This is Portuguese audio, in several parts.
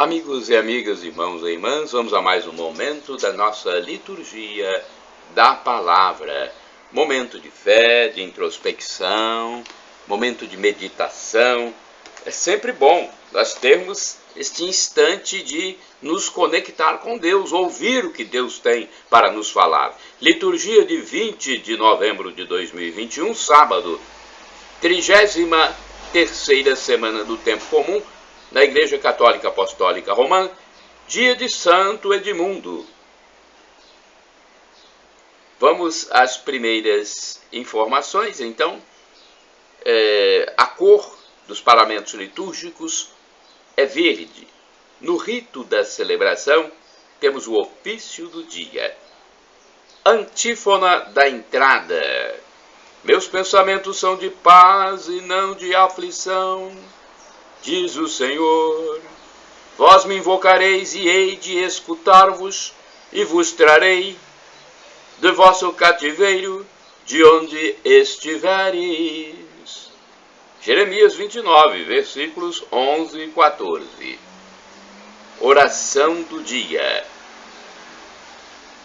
Amigos e amigas, irmãos e irmãs, vamos a mais um momento da nossa liturgia da palavra. Momento de fé, de introspecção, momento de meditação. É sempre bom nós termos este instante de nos conectar com Deus, ouvir o que Deus tem para nos falar. Liturgia de 20 de novembro de 2021, sábado, 33ª semana do tempo comum, na Igreja Católica Apostólica Romana, dia de Santo Edmundo. Vamos às primeiras informações, então. A cor dos paramentos litúrgicos é verde. No rito da celebração, temos o ofício do dia. Antífona da entrada. Meus pensamentos são de paz e não de aflição, diz o Senhor. Vós me invocareis e hei de escutar-vos, e vos trarei de vosso cativeiro, de onde estiveres. Jeremias 29, versículos 11 e 14. Oração do dia.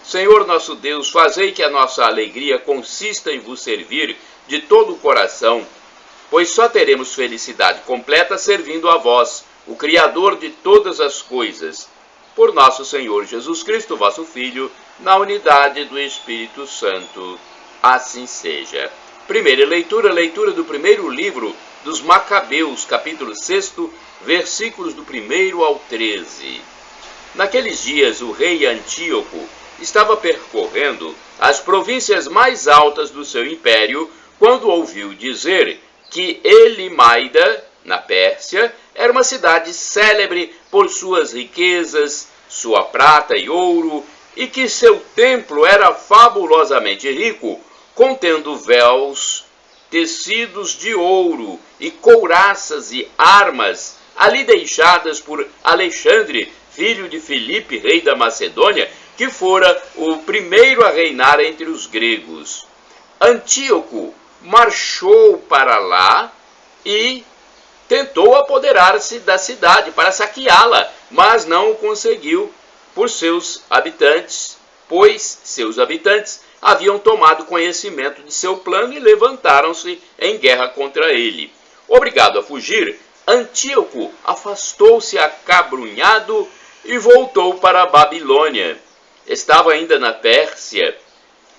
Senhor nosso Deus, fazei que a nossa alegria consista em vos servir de todo o coração, pois só teremos felicidade completa servindo a vós, o Criador de todas as coisas, por nosso Senhor Jesus Cristo, vosso Filho, na unidade do Espírito Santo. Assim seja. Primeira leitura do primeiro livro dos Macabeus, capítulo 6, versículos do 1 ao 13. Naqueles dias, o rei Antíoco estava percorrendo as províncias mais altas do seu império, quando ouviu dizer que Elimaida, na Pérsia, era uma cidade célebre por suas riquezas, sua prata e ouro, e que seu templo era fabulosamente rico, contendo véus, tecidos de ouro e couraças e armas, ali deixadas por Alexandre, filho de Filipe, rei da Macedônia, que fora o primeiro a reinar entre os gregos. Antíoco marchou para lá e tentou apoderar-se da cidade para saqueá-la, mas não o conseguiu pois seus habitantes haviam tomado conhecimento de seu plano e levantaram-se em guerra contra ele. Obrigado a fugir, Antíoco afastou-se acabrunhado e voltou para a Babilônia. Estava ainda na Pérsia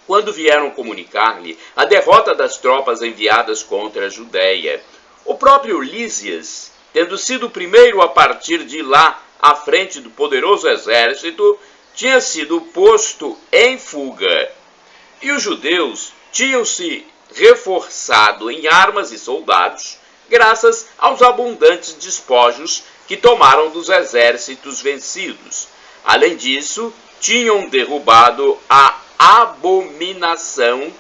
quando vieram comunicar-lhe a derrota das tropas enviadas contra a Judéia. O próprio Lísias, tendo sido o primeiro a partir de lá à frente do poderoso exército, tinha sido posto em fuga. E os judeus tinham se reforçado em armas e soldados, graças aos abundantes despojos que tomaram dos exércitos vencidos. Além disso, tinham derrubado a abominação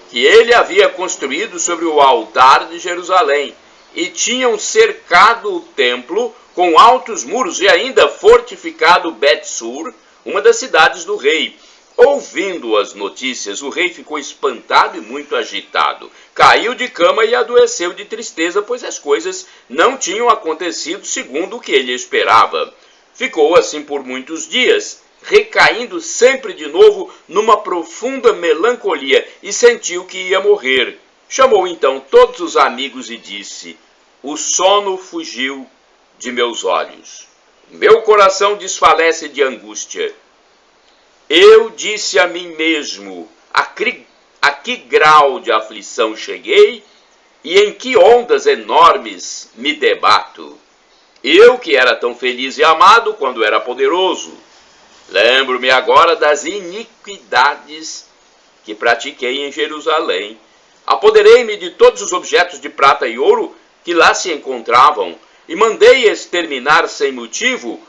que ele havia construído sobre o altar de Jerusalém, e tinham cercado o templo com altos muros e ainda fortificado Bet-sur, uma das cidades do rei. Ouvindo as notícias, o rei ficou espantado e muito agitado. Caiu de cama e adoeceu de tristeza, pois as coisas não tinham acontecido segundo o que ele esperava. Ficou assim por muitos dias, recaindo sempre de novo numa profunda melancolia, e sentiu que ia morrer. Chamou então todos os amigos e disse: o sono fugiu de meus olhos. Meu coração desfalece de angústia. Eu disse a mim mesmo: a que grau de aflição cheguei e em que ondas enormes me debato. Eu que era tão feliz e amado quando era poderoso. Lembro-me agora das iniquidades que pratiquei em Jerusalém. Apoderei-me de todos os objetos de prata e ouro que lá se encontravam, e mandei exterminar sem motivo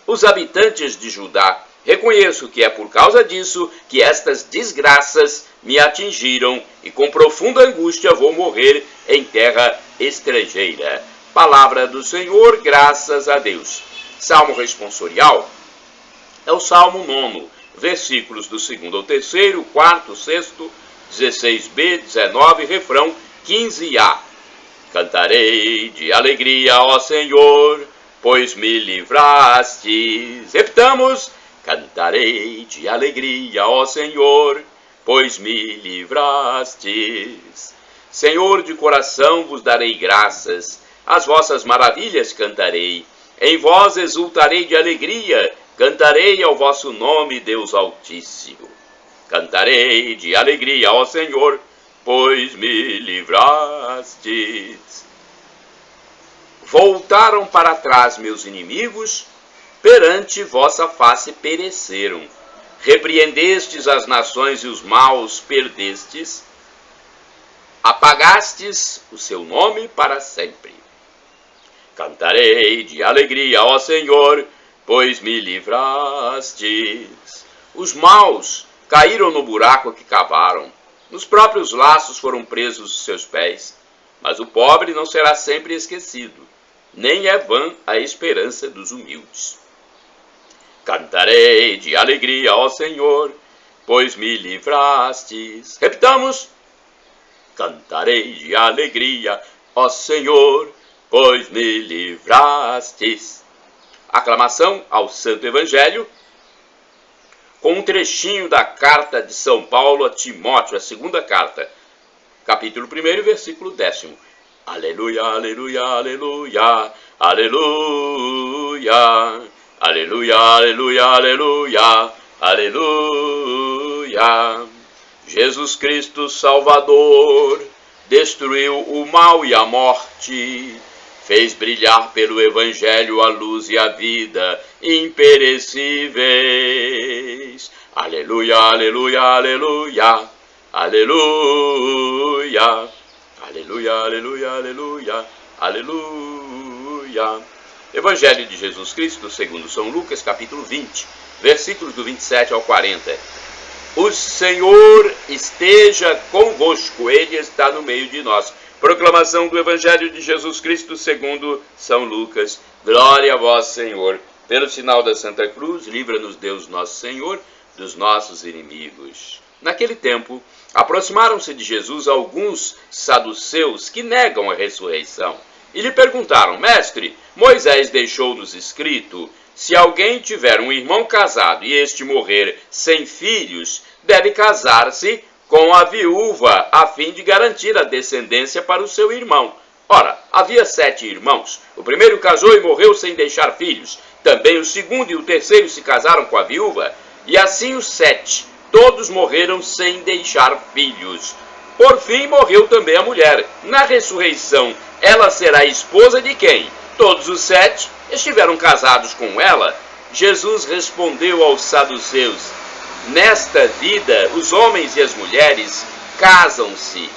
os habitantes de Judá. Reconheço que é por causa disso que estas desgraças me atingiram, e com profunda angústia vou morrer em terra estrangeira. Palavra do Senhor, graças a Deus. Salmo responsorial é o Salmo 9, versículos do 2º ao 3º, 4º, 6º, 16b, 19, refrão 15a. Cantarei de alegria ao Senhor, pois me livrastes. Repitamos: cantarei de alegria, ó Senhor, pois me livrastes. Senhor, de coração vos darei graças, as vossas maravilhas cantarei. Em vós exultarei de alegria, cantarei ao vosso nome, Deus Altíssimo. Cantarei de alegria, ó Senhor, pois me livrastes. Voltaram para trás meus inimigos, perante vossa face pereceram. Repreendestes as nações e os maus perdestes, apagastes o seu nome para sempre. Cantarei de alegria, ó Senhor, pois me livrastes. Os maus caíram no buraco que cavaram, nos próprios laços foram presos os seus pés. Mas o pobre não será sempre esquecido, nem é vã a esperança dos humildes. Cantarei de alegria, ó Senhor, pois me livrastes. Repitamos: cantarei de alegria, ó Senhor, pois me livrastes. Aclamação ao Santo Evangelho, com um trechinho da carta de São Paulo a Timóteo, a segunda carta, capítulo 1, versículo 10. Aleluia, aleluia, aleluia, aleluia, aleluia, aleluia, aleluia, aleluia. Jesus Cristo Salvador destruiu o mal e a morte, fez brilhar pelo Evangelho a luz e a vida imperecíveis. Aleluia, aleluia, aleluia, aleluia, aleluia, aleluia, aleluia, aleluia. Evangelho de Jesus Cristo segundo São Lucas, capítulo 20, versículos do 27 ao 40. O Senhor esteja convosco, Ele está no meio de nós. Proclamação do Evangelho de Jesus Cristo segundo São Lucas. Glória a vós, Senhor. Pelo sinal da Santa Cruz, livra-nos Deus nosso Senhor dos nossos inimigos. Naquele tempo, aproximaram-se de Jesus alguns saduceus que negam a ressurreição e lhe perguntaram: Mestre, Moisés deixou-nos escrito: se alguém tiver um irmão casado e este morrer sem filhos, deve casar-se com a viúva, a fim de garantir a descendência para o seu irmão. Ora, havia 7 irmãos. O primeiro casou e morreu sem deixar filhos. Também o segundo e o terceiro se casaram com a viúva. E assim os 7, todos morreram sem deixar filhos. Por fim, morreu também a mulher. Na ressurreição, ela será esposa de quem? Todos os 7 estiveram casados com ela. Jesus respondeu aos saduceus: nesta vida, os homens e as mulheres casam-se,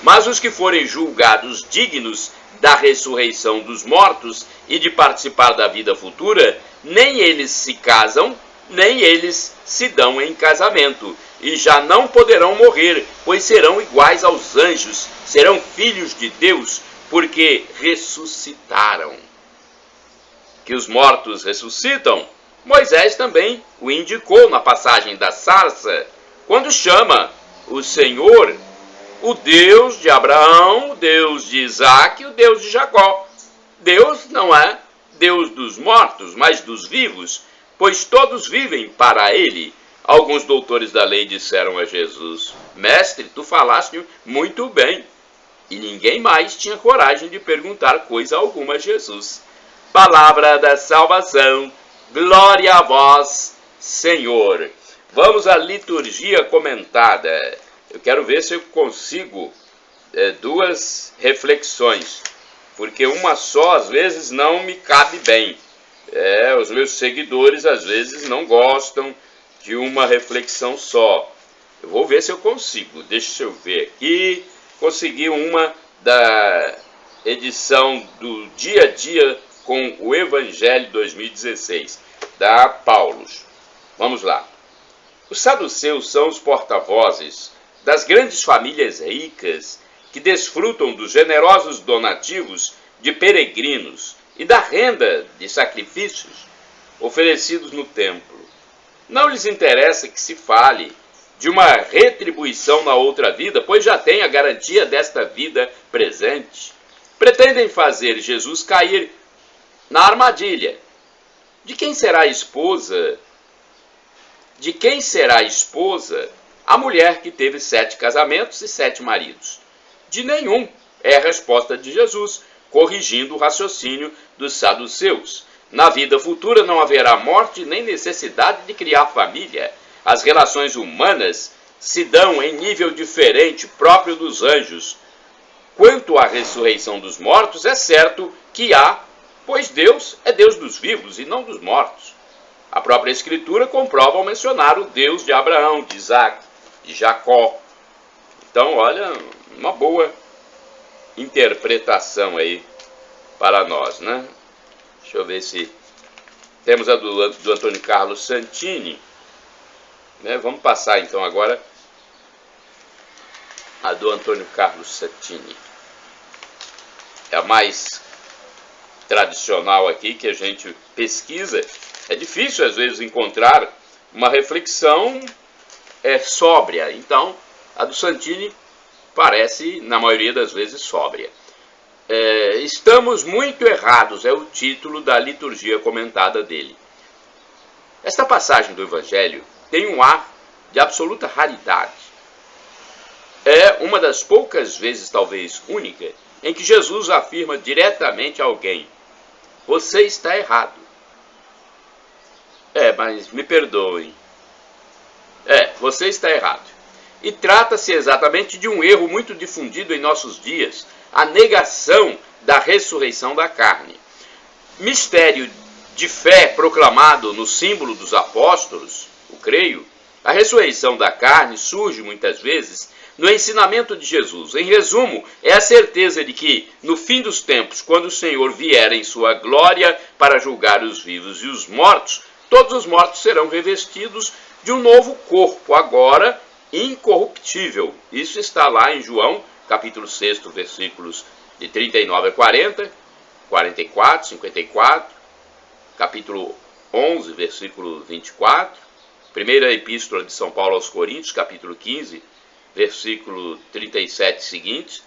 mas os que forem julgados dignos da ressurreição dos mortos e de participar da vida futura, nem eles se casam, nem eles se dão em casamento, e já não poderão morrer, pois serão iguais aos anjos, serão filhos de Deus, porque ressuscitaram. Que os mortos ressuscitam, Moisés também o indicou na passagem da sarça, quando chama o Senhor o Deus de Abraão, o Deus de Isaque e o Deus de Jacó. Deus não é Deus dos mortos, mas dos vivos, pois todos vivem para ele. Alguns doutores da lei disseram a Jesus: Mestre, tu falaste muito bem. E ninguém mais tinha coragem de perguntar coisa alguma a Jesus. Palavra da salvação. Glória a vós, Senhor. Vamos à liturgia comentada. Eu quero ver se eu consigo 2 reflexões, porque uma só às vezes não me cabe bem. Os meus seguidores às vezes não gostam de uma reflexão só. Eu vou ver se eu consigo. Deixa eu ver aqui. Consegui uma da edição do Dia a Dia com o Evangelho 2016, da Paulus. Vamos lá. Os saduceus são os porta-vozes das grandes famílias ricas que desfrutam dos generosos donativos de peregrinos e da renda de sacrifícios oferecidos no templo. Não lhes interessa que se fale de uma retribuição na outra vida, pois já têm a garantia desta vida presente. Pretendem fazer Jesus cair na armadilha. De quem será a esposa? De quem será a esposa a mulher que teve 7 casamentos e 7 maridos? De nenhum, é a resposta de Jesus, corrigindo o raciocínio dos saduceus. Na vida futura não haverá morte nem necessidade de criar família. As relações humanas se dão em nível diferente, próprio dos anjos. Quanto à ressurreição dos mortos, é certo que há, pois Deus é Deus dos vivos e não dos mortos. A própria Escritura comprova ao mencionar o Deus de Abraão, de Isaac, de Jacó. Então, olha, uma boa interpretação aí para nós, né? Deixa eu ver se temos a do Antônio Carlos Santini, né? Vamos passar então agora a do Antônio Carlos Santini. É a mais tradicional aqui que a gente pesquisa. É difícil às vezes encontrar uma reflexão sóbria. Então, a do Santini parece, na maioria das vezes, sóbria. Estamos muito errados, é o título da liturgia comentada dele. Esta passagem do Evangelho tem um ar de absoluta raridade. É uma das poucas vezes, talvez única, em que Jesus afirma diretamente a alguém: você está errado. Mas me perdoem. Você está errado. E trata-se exatamente de um erro muito difundido em nossos dias, a negação da ressurreição da carne. Mistério de fé proclamado no símbolo dos apóstolos, o creio, a ressurreição da carne surge muitas vezes no ensinamento de Jesus. Em resumo, é a certeza de que, no fim dos tempos, quando o Senhor vier em sua glória para julgar os vivos e os mortos, todos os mortos serão revestidos de um novo corpo, agora incorruptível. Isso está lá em João, capítulo 6, versículos de 39 a 40, 44, 54, capítulo 11, versículo 24, primeira epístola de São Paulo aos Coríntios, capítulo 15, versículo 37 seguintes,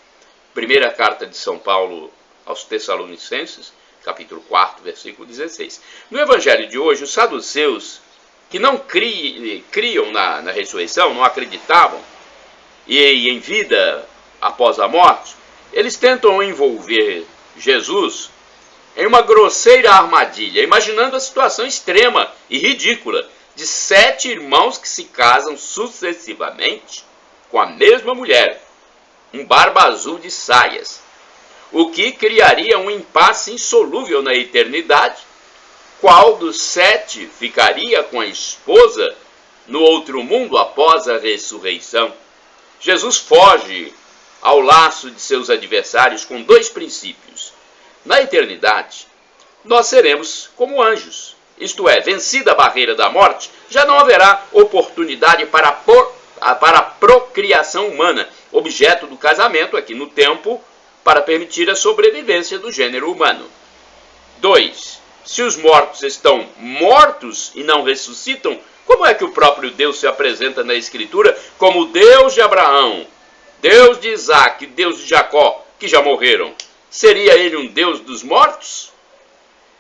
primeira carta de São Paulo aos Tessalonicenses, capítulo 4, versículo 16. No Evangelho de hoje, os saduceus, que não criam na ressurreição, não acreditavam, e em vida após a morte, eles tentam envolver Jesus em uma grosseira armadilha, imaginando a situação extrema e ridícula de 7 irmãos que se casam sucessivamente com a mesma mulher, um barba azul de saias, o que criaria um impasse insolúvel na eternidade. Qual dos 7 ficaria com a esposa no outro mundo após a ressurreição? Jesus foge ao laço de seus adversários com 2 princípios. Na eternidade, nós seremos como anjos, isto é, vencida a barreira da morte, já não haverá oportunidade para a procriação humana, objeto do casamento aqui no tempo, para permitir a sobrevivência do gênero humano. 2. Se os mortos estão mortos e não ressuscitam, como é que o próprio Deus se apresenta na Escritura como Deus de Abraão, Deus de Isaac, Deus de Jacó, que já morreram? Seria ele um Deus dos mortos?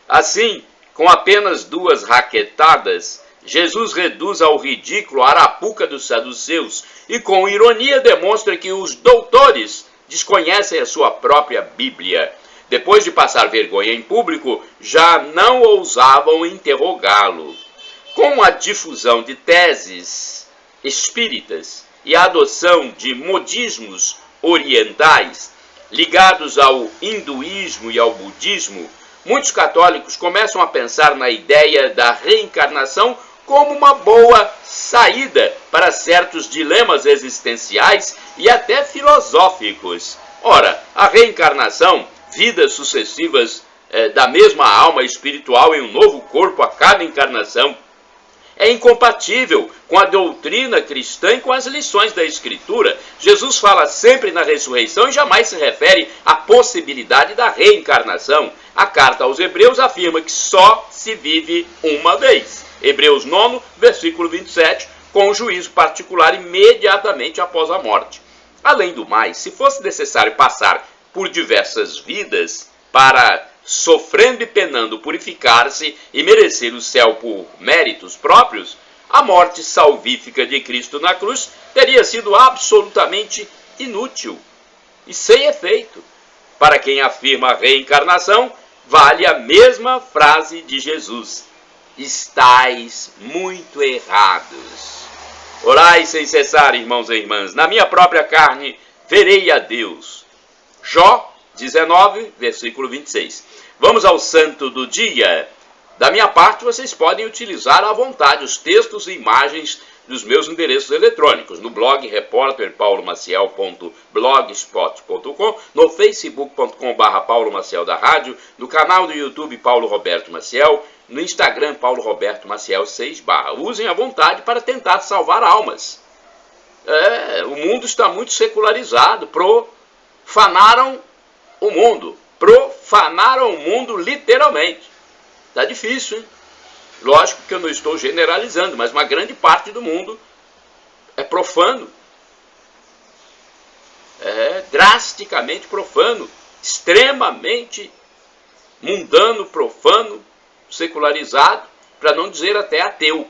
Assim, com apenas 2 raquetadas, Jesus reduz ao ridículo a arapuca dos saduceus e com ironia demonstra que os doutores desconhecem a sua própria Bíblia. Depois de passar vergonha em público, já não ousavam interrogá-lo. Com a difusão de teses espíritas e a adoção de modismos orientais ligados ao hinduísmo e ao budismo, muitos católicos começam a pensar na ideia da reencarnação como uma boa saída para certos dilemas existenciais e até filosóficos. Ora, a reencarnação, vidas sucessivas da mesma alma espiritual em um novo corpo a cada encarnação, é incompatível com a doutrina cristã e com as lições da Escritura. Jesus fala sempre na ressurreição e jamais se refere à possibilidade da reencarnação. A carta aos Hebreus afirma que só se vive uma vez. Hebreus 9, versículo 27, com o juízo particular imediatamente após a morte. Além do mais, se fosse necessário passar por diversas vidas para sofrendo e penando purificar-se e merecer o céu por méritos próprios, a morte salvífica de Cristo na cruz teria sido absolutamente inútil e sem efeito. Para quem afirma a reencarnação, vale a mesma frase de Jesus: estais muito errados. Orai sem cessar, irmãos e irmãs, na minha própria carne verei a Deus. Jó 19, versículo 26. Vamos ao santo do dia. Da minha parte, vocês podem utilizar à vontade os textos e imagens dos meus endereços eletrônicos, no blog repórterpaulomaciel.blogspot.com, no facebook.com/Paulo Maciel da Rádio, no canal do YouTube Paulo Roberto Maciel, no Instagram Paulo Roberto Maciel 6/. Usem à vontade para tentar salvar almas. O mundo está muito secularizado, profanaram o mundo literalmente. Está difícil, hein? Lógico que eu não estou generalizando, mas uma grande parte do mundo é profano. É drasticamente profano, extremamente mundano, profano, secularizado, para não dizer até ateu.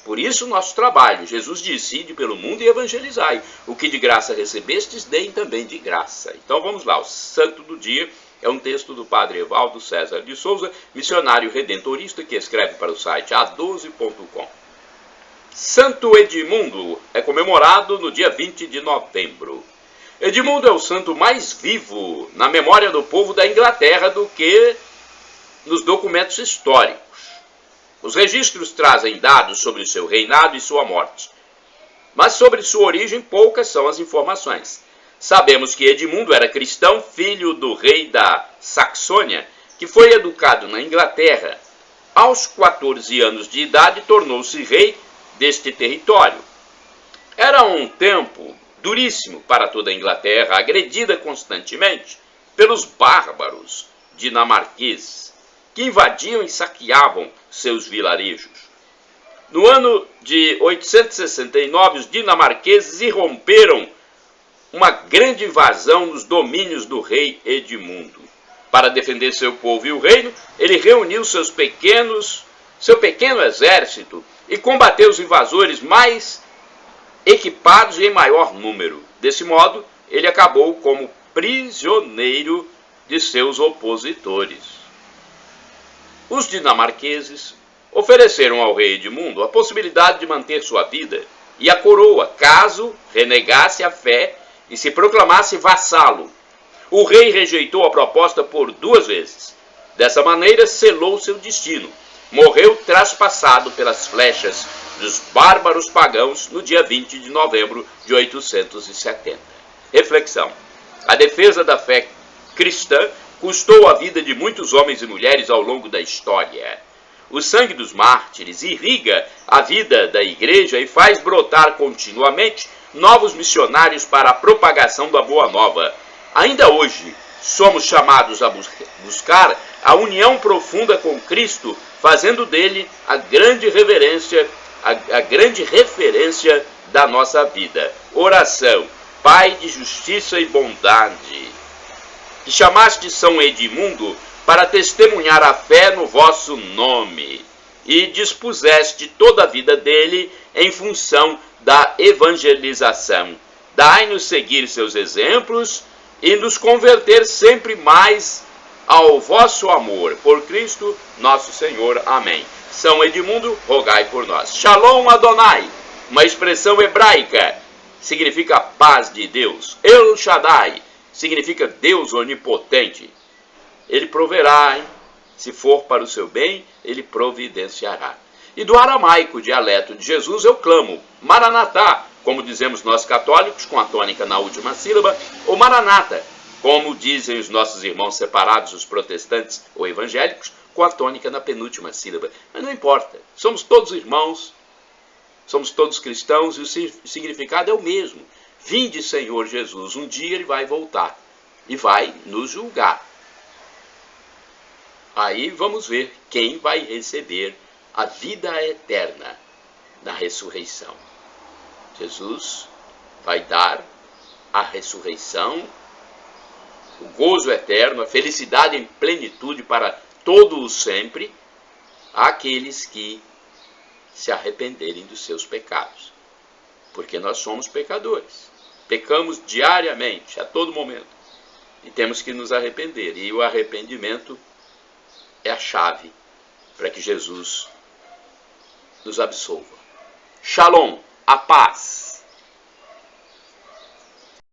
Por isso o nosso trabalho. Jesus disse: ide pelo mundo e evangelizai. O que de graça recebestes, deem também de graça. Então vamos lá, o santo do dia é um texto do padre Evaldo César de Souza, missionário redentorista, que escreve para o site a12.com. Santo Edmundo é comemorado no dia 20 de novembro. Edmundo é o santo mais vivo na memória do povo da Inglaterra do que nos documentos históricos. Os registros trazem dados sobre o seu reinado e sua morte, mas sobre sua origem poucas são as informações. Sabemos que Edmundo era cristão, filho do rei da Saxônia, que foi educado na Inglaterra. Aos 14 anos de idade, tornou-se rei deste território. Era um tempo duríssimo para toda a Inglaterra, agredida constantemente pelos bárbaros dinamarqueses, que invadiam e saqueavam seus vilarejos. No ano de 869, os dinamarqueses irromperam uma grande invasão nos domínios do rei Edmundo. Para defender seu povo e o reino, ele reuniu seu pequeno exército e combateu os invasores mais equipados e em maior número. Desse modo, ele acabou como prisioneiro de seus opositores. Os dinamarqueses ofereceram ao rei Edmundo a possibilidade de manter sua vida e a coroa, caso renegasse a fé e se proclamasse vassalo. O rei rejeitou a proposta por 2 vezes. Dessa maneira, selou seu destino. Morreu traspassado pelas flechas dos bárbaros pagãos no dia 20 de novembro de 870. Reflexão. A defesa da fé cristã custou a vida de muitos homens e mulheres ao longo da história. O sangue dos mártires irriga a vida da igreja e faz brotar continuamente novos missionários para a propagação da Boa Nova. Ainda hoje, somos chamados a buscar a união profunda com Cristo, fazendo dele a grande referência da nossa vida. Oração. Pai de justiça e bondade, que chamaste São Edmundo para testemunhar a fé no vosso nome, e dispuseste toda a vida dele em função da evangelização. Dai-nos seguir seus exemplos e nos converter sempre mais ao vosso amor. Por Cristo nosso Senhor. Amém. São Edmundo, rogai por nós. Shalom Adonai, uma expressão hebraica, significa paz de Deus. El Shaddai significa Deus onipotente. Ele proverá, hein? Se for para o seu bem, ele providenciará. E do aramaico, dialeto de Jesus, eu clamo, Maranatá, como dizemos nós católicos, com a tônica na última sílaba, ou Maranata, como dizem os nossos irmãos separados, os protestantes ou evangélicos, com a tônica na penúltima sílaba. Mas não importa, somos todos irmãos, somos todos cristãos e o significado é o mesmo. Vinde, Senhor Jesus, um dia ele vai voltar e vai nos julgar. Aí vamos ver quem vai receber a vida eterna na ressurreição. Jesus vai dar a ressurreição o gozo eterno, a felicidade em plenitude para todo o sempre, àqueles que se arrependerem dos seus pecados. Porque nós somos pecadores. Pecamos diariamente, a todo momento. E temos que nos arrepender. E o arrependimento é a chave para que Jesus nos absolva. Shalom, a paz.